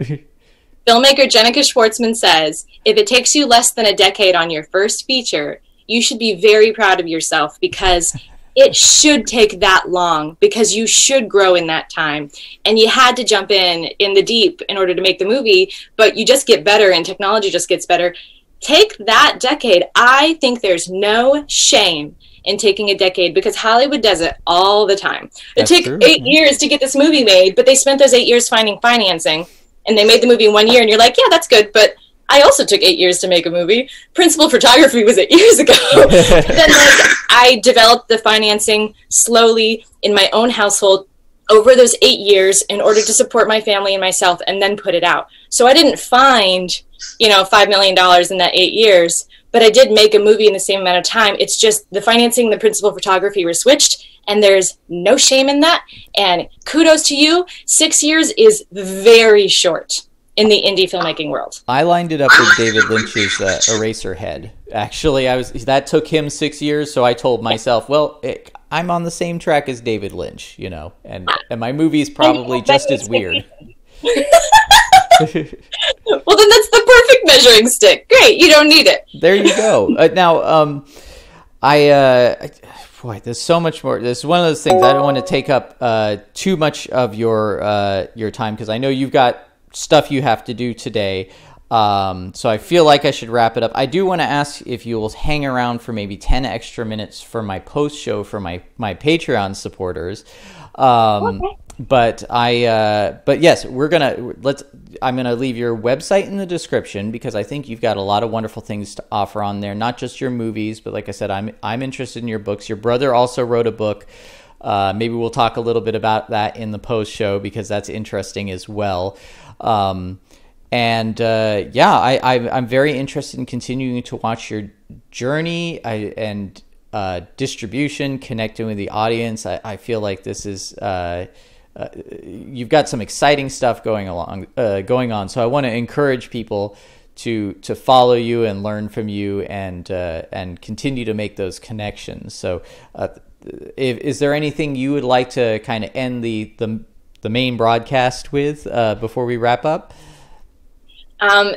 Speaker 2: Filmmaker Jennica Schwartzman says, if it takes you less than a decade on your first feature, you should be very proud of yourself because it should take that long because you should grow in that time. And you had to jump in the deep in order to make the movie, but you just get better and technology just gets better. Take that decade. I think there's no shame in taking a decade because Hollywood does it all the time. It took 8 years to get this movie made, but they spent those 8 years finding financing, and they made the movie in 1 year, and you're like, yeah, that's good, but I also took 8 years to make a movie. Principal photography was 8 years ago. Then I developed the financing slowly in my own household over those 8 years in order to support my family and myself and then put it out. So I didn't find, $5 million in that 8 years, but I did make a movie in the same amount of time. It's just the financing, the principal photography were switched, and there's no shame in that. And kudos to you. 6 years is very short in the indie filmmaking world.
Speaker 1: I lined it up with David Lynch's Eraserhead. Actually, that took him 6 years, so I told myself, well, I'm on the same track as David Lynch, and my movie is probably just as weird.
Speaker 2: Well, then that's the perfect measuring stick. Great, you don't need it.
Speaker 1: There you go. Now, boy, there's so much more. This is one of those things. I don't want to take up too much of your time because I know you've got stuff you have to do today. So I feel like I should wrap it up. I do want to ask if you will hang around for maybe 10 extra minutes for my post show for my Patreon supporters. Okay. But yes, I'm gonna leave your website in the description because I think you've got a lot of wonderful things to offer on there. Not just your movies, but like I said, I'm interested in your books. Your brother also wrote a book. Maybe we'll talk a little bit about that in the post show because that's interesting as well. I'm very interested in continuing to watch your journey. distribution, connecting with the audience. I feel like this is you've got some exciting stuff going on. So I want to encourage people to follow you and learn from you and continue to make those connections. So is there anything you would like to kind of end the main broadcast with before we wrap up?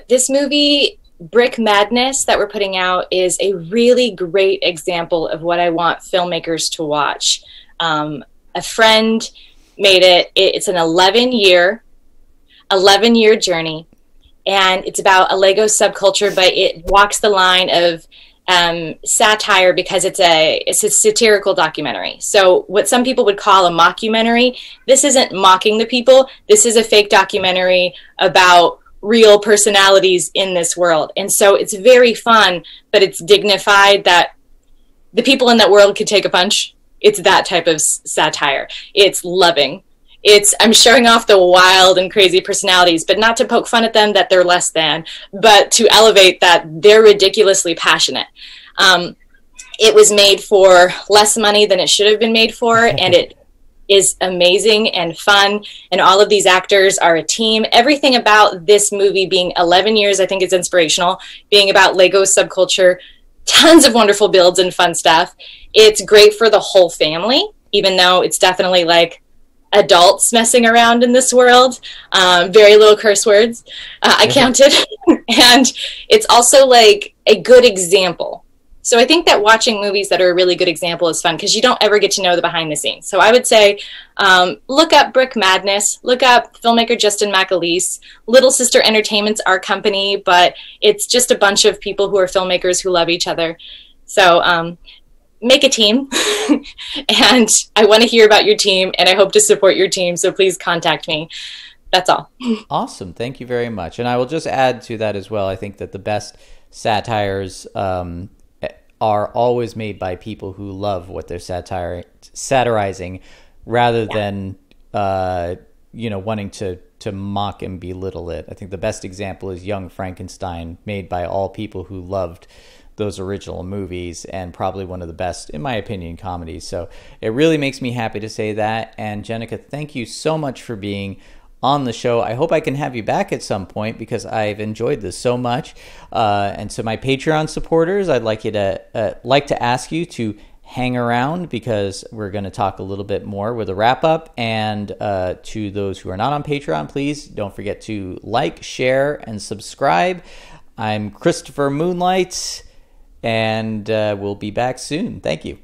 Speaker 2: This movie, Brick Madness, that we're putting out is a really great example of what I want filmmakers to watch. A friend made it. It's an 11-year journey, and it's about a Lego subculture, but it walks the line of satire because it's a satirical documentary. So what some people would call a mockumentary, this isn't mocking the people. This is a fake documentary about real personalities in this world. And so it's very fun, but it's dignified that the people in that world could take a punch. It's that type of satire. It's loving. I'm showing off the wild and crazy personalities, but not to poke fun at them that they're less than, but to elevate that they're ridiculously passionate. It was made for less money than it should have been made for, and it is amazing and fun, and all of these actors are a team. Everything about this movie being 11 years, I think, is inspirational, being about Lego subculture, tons of wonderful builds and fun stuff. It's great for the whole family, even though it's definitely like adults messing around in this world. Very little curse words. I counted. And it's also like a good example. So I think that watching movies that are a really good example is fun because you don't ever get to know the behind the scenes. So I would say look up Brick Madness, look up filmmaker Justin McAleese. Little Sister Entertainment's our company, but it's just a bunch of people who are filmmakers who love each other. So make a team, and I want to hear about your team, and I hope to support your team, so please contact me. That's all.
Speaker 1: Awesome. Thank you very much. And I will just add to that as well. I think that the best satires are always made by people who love what they're satirizing rather than wanting to mock and belittle it. I think the best example is Young Frankenstein, made by all people who loved those original movies, and probably one of the best, in my opinion, comedies. So it really makes me happy to say that. And Jennica, thank you so much for being on the show. I hope I can have you back at some point because I've enjoyed this so much. And to my Patreon supporters, I'd like to ask you to hang around because we're going to talk a little bit more with a wrap up. And to those who are not on Patreon, please don't forget to like, share, and subscribe. I'm Christopher Moonlight, and we'll be back soon. Thank you.